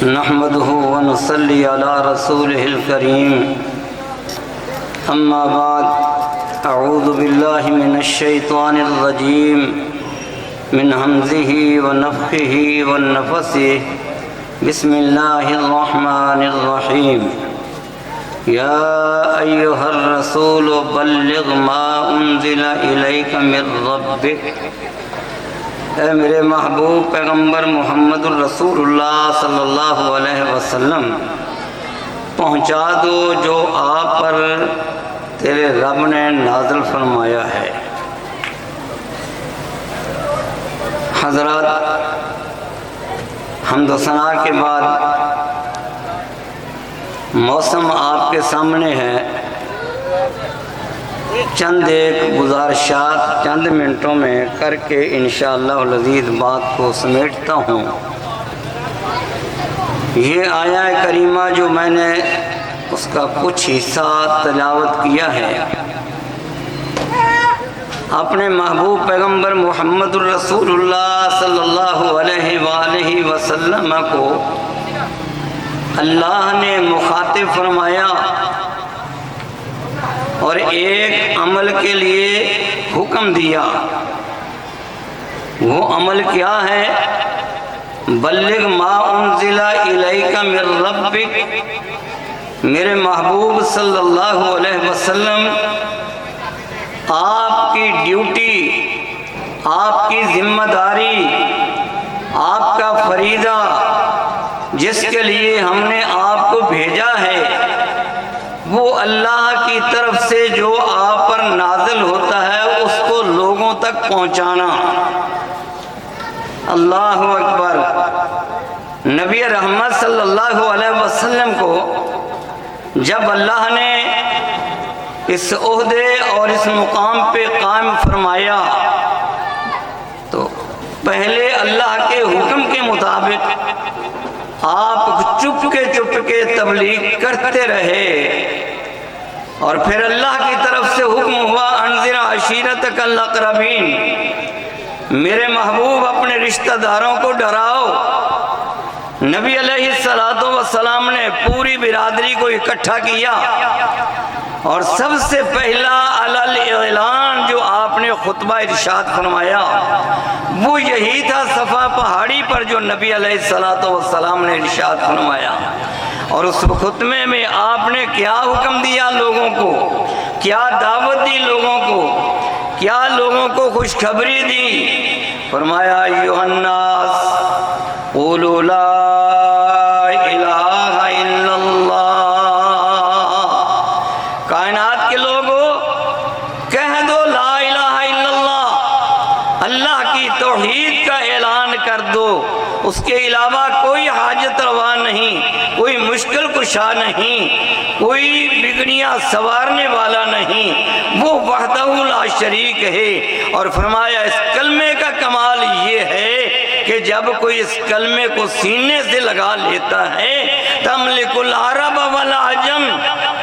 نحمده ونصلي على رسوله الكريم أما بعد أعوذ بالله من الشيطان الرجيم من همزه ونفخه ونفثه بسم الله الرحمن الرحيم يا أيها الرسول بلغ ما أنزل إليك من ربك اے میرے محبوب پیغمبر محمد الرسول اللہ صلی اللہ علیہ وسلم پہنچا دو جو آپ پر تیرے رب نے نازل فرمایا ہے۔ حضرات، حمد و ثنا کے بعد موسم آپ کے سامنے ہے۔ چند ایک گزارشات چند منٹوں میں کر کے انشاءاللہ العزیز بات کو سمیٹتا ہوں۔ یہ آیہ کریمہ جو میں نے اس کا کچھ حصہ تلاوت کیا ہے، اپنے محبوب پیغمبر محمد الرسول اللہ صلی اللہ علیہ وآلہ وسلم کو اللہ نے مخاطب فرمایا اور ایک عمل کے لیے حکم دیا۔ وہ عمل کیا ہے؟ بلغ ما انزل الیک من ربک، میرے محبوب صلی اللہ علیہ وسلم، آپ کی ڈیوٹی، آپ کی ذمہ داری، آپ کا فریضہ جس کے لیے ہم نے آپ کو بھیجا ہے، وہ اللہ کی طرف سے جو آپ پر نازل ہوتا ہے اس کو لوگوں تک پہنچانا۔ اللہ اکبر۔ نبی رحمت صلی اللہ علیہ وسلم کو جب اللہ نے اس عہدے اور اس مقام پہ قائم فرمایا تو پہلے اللہ کے حکم کے مطابق آپ چپ کے تبلیغ کرتے رہے، اور پھر اللہ کی طرف سے حکم ہوا انذر عشیرتک الاقربین، میرے محبوب اپنے رشتہ داروں کو ڈراؤ۔ نبی علیہ السلام نے پوری برادری کو اکٹھا کیا اور سب سے پہلا اعلان جو آپ نے خطبہ ارشاد فرمایا وہ یہی تھا، صفا پہاڑی پر جو نبی علیہ السلام نے ارشاد فرمایا۔ اور اس خطبے میں آپ نے کیا حکم دیا لوگوں کو، کیا دعوت دی لوگوں کو، کیا لوگوں کو خوشخبری دی؟ فرمایا ایھا الناس قولوا لا الہ الا اللہ، کائنات کے لوگوں کہہ دو لا الہ الا اللہ، اللہ کی توحید کا اعلان کر دو، اس کے علاوہ کوئی حاجت روا نہیں، کوئی مشکل کشا نہیں، کوئی بگڑیاں سنوارنے والا نہیں، وہ وحدہ لا شریک ہے۔ اور فرمایا اس کلمے کا کمال یہ ہے کہ جب کوئی اس کلمے کو سینے سے لگا لیتا ہے تملک العرب والعجم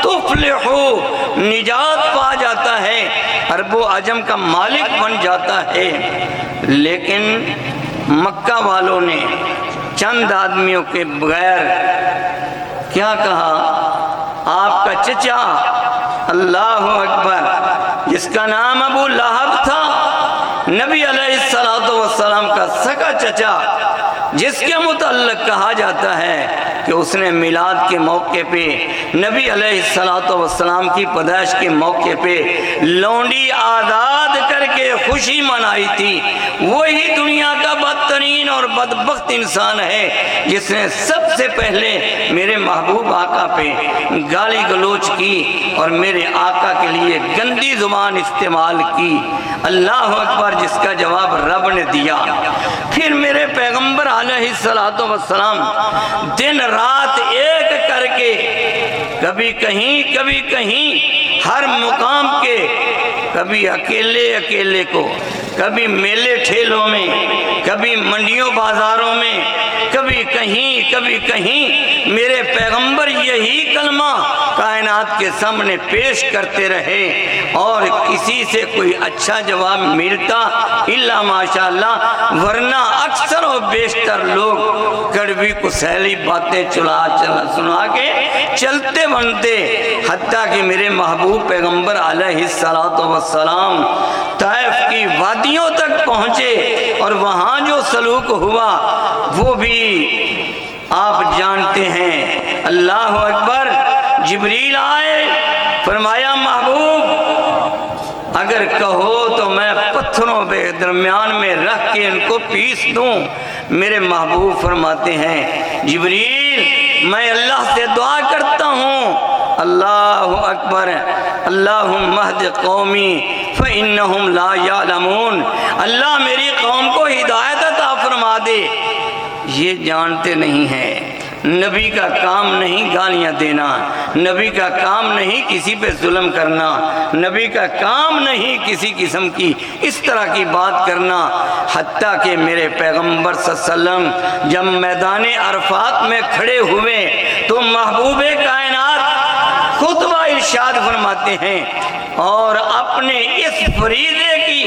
تفلح، نجات پا جاتا ہے، عرب و عجم کا مالک بن جاتا ہے۔ لیکن مکہ والوں نے چند آدمیوں کے بغیر کیا کہا؟ آپ کا چچا، اللہ اکبر، جس کا نام ابو لہب تھا، نبی علیہ السلام کا سگا چچا، جس کے متعلق کہا جاتا ہے کہ اس نے میلاد کے موقع پہ، نبی علیہ السلام کی پیدائش کے موقع پہ لونڈی آزاد کر کے خوشی منائی تھی، وہی دنیا کا بدترین اور بدبخت انسان ہے جس نے سب سے پہلے میرے محبوب آقا پہ گالی گلوچ کی اور میرے آقا کے لیے گندی زبان استعمال کی۔ اللہ اکبر، جس کا جواب رب نے دیا۔ پھر میرے پیغمبر علیہ السلام دن رات ایک کر کے کبھی کہیں ہر مقام کے، کبھی اکیلے کو، کبھی میلے ٹھیلوں میں، کبھی منڈیوں بازاروں میں، کبھی کہیں میرے پیغمبر یہی کلمہ کائنات کے سامنے پیش کرتے رہے اور کسی سے کوئی اچھا جواب ملتا الا ماشاءاللہ، ورنہ اکثر و بیشتر لوگ کڑوی کسیلی باتیں سنا کے چلتے بنتے، حتیٰ کہ میرے محبوب پیغمبر علیہ السلام طائف کی وادیوں تک پہنچے اور وہاں جو سلوک ہوا وہ بھی آپ جانتے ہیں۔ اللہ اکبر، جبریل آئے، فرمایا محبوب اگر کہو تو میں پتھروں پہ درمیان میں رکھ کے ان کو پیس دوں۔ میرے محبوب فرماتے ہیں جبریل میں اللہ سے دعا کرتا ہوں، اللہ اکبر، اللہم اہد قومی فإنہم لا یعلمون، اللہ میری قوم کو ہدایت عطا فرما دے، یہ جانتے نہیں ہیں۔ نبی کا کام نہیں گالیاں دینا، نبی کا کام نہیں کسی پہ ظلم کرنا، نبی کا کام نہیں کسی قسم کی اس طرح کی بات کرنا۔ حتیٰ کہ میرے پیغمبر صلی اللہ علیہ وسلم جب میدان عرفات میں کھڑے ہوئے تو محبوب کائنات خطبہ ارشاد فرماتے ہیں اور اپنے اس فریضے کی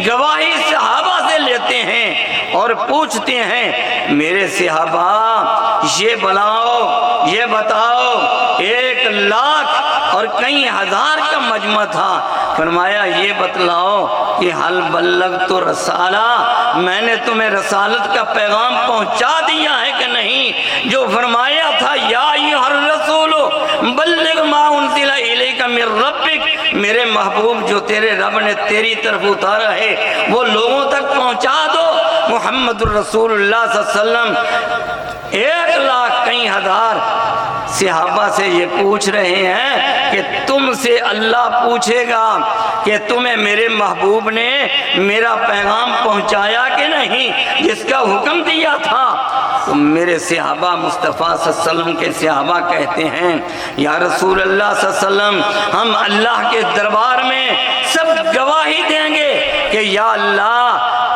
گواہی صحابہ سے لیتے ہیں اور پوچھتے ہیں میرے صحابہ یہ بتاؤ 1,00,000 اور کئی ہزار کا مجمع تھا، فرمایا یہ بتلاؤ کہ حل بلغت رسالہ، میں نے تمہیں رسالت کا پیغام پہنچا دیا ہے کہ نہیں؟ جو فرمایا تھا یا ایھا الرسول بلغ ما انزل الیک من ربک، میرے محبوب جو تیرے رب نے تیری طرف اتارا ہے وہ لوگوں تک پہنچا دو۔ محمد الرسول اللہ صلی اللہ علیہ وسلم 1,00,000 کئی ہزار صحابہ سے یہ پوچھ رہے ہیں کہ تم سے اللہ پوچھے گا کہ تمہیں میرے محبوب نے میرا پیغام پہنچایا کہ نہیں جس کا حکم دیا تھا؟ تو میرے صحابہ مصطفیٰ صلی اللہ علیہ وسلم کے صحابہ کہتے ہیں یا رسول اللہ صلی اللہ علیہ وسلم ہم اللہ کے دربار میں سب گواہی دیں گے کہ یا اللہ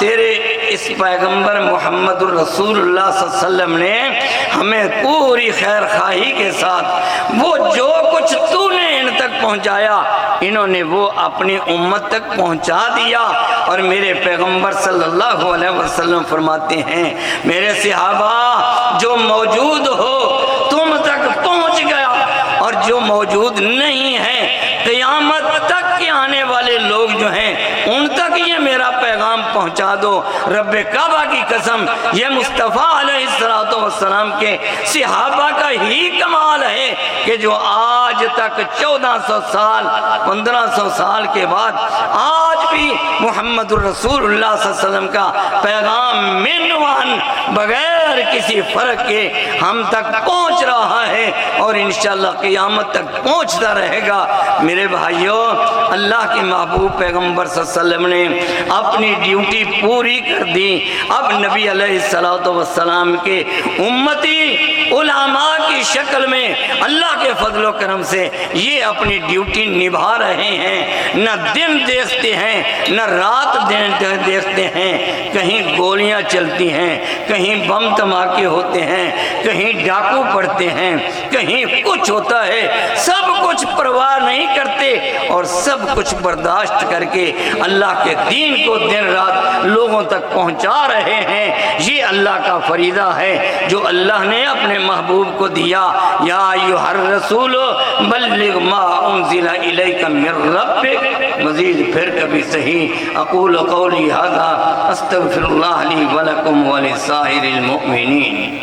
تیرے اس پیغمبر محمد الرسول اللہ صلی اللہ علیہ وسلم نے ہمیں پوری خیر خواہی کے ساتھ وہ جو کچھ تو نے ان تک پہنچایا انہوں نے وہ اپنی امت تک پہنچا دیا۔ اور میرے پیغمبر صلی اللہ علیہ وسلم فرماتے ہیں میرے صحابہ جو موجود ہو تم تک پہنچ گیا اور جو موجود نہیں ہے قیامت تک کے آنے والے لوگ جو ہیں ان تک یہ میرا پیغام پہنچا دو۔ رب کعبہ کی قسم یہ مصطفیٰ علیہ السلام کے صحابہ کا ہی کمال ہے کہ جو آج تک 1400 سال 1500 سال کے بعد آج بھی محمد الرسول اللہ صلی اللہ علیہ وسلم کا پیغام منوان بغیر کسی فرق کے ہم تک پہنچ رہا ہے اور انشاءاللہ قیامت تک پہنچتا رہے گا۔ میرے بھائیوں اللہ کے محبوب پیغمبر صلی اللہ علیہ وسلم نے اپنی ڈیوٹی پوری کر دی۔ اب نبی علیہ السلام کے امتی علماء کی شکل میں اللہ کے فضل و کرم سے یہ اپنی ڈیوٹی نبھا رہے ہیں، نہ دن دیکھتے ہیں نہ رات دیکھتے ہیں، کہیں گولیاں چلتی ہیں، کہیں بم دھماکے ہوتے ہیں، کہیں ڈاکو پڑتے ہیں، کہیں کچھ ہوتا ہے، سب کچھ پرواہ نہیں کرتے اور سب کچھ برداشت کر کے اللہ کے دین کو دن رات لوگوں تک پہنچا رہے ہیں۔ یہ اللہ کا فریضہ ہے جو اللہ نے اپنے محبوب کو دیا، یا ایھا الرسول بلغ ما انزل الیک من ربک۔ مزید پھر کبھی صحیح اقول قولی ھذا استغفر اللہ لی ولکم ولسائر المؤمنین۔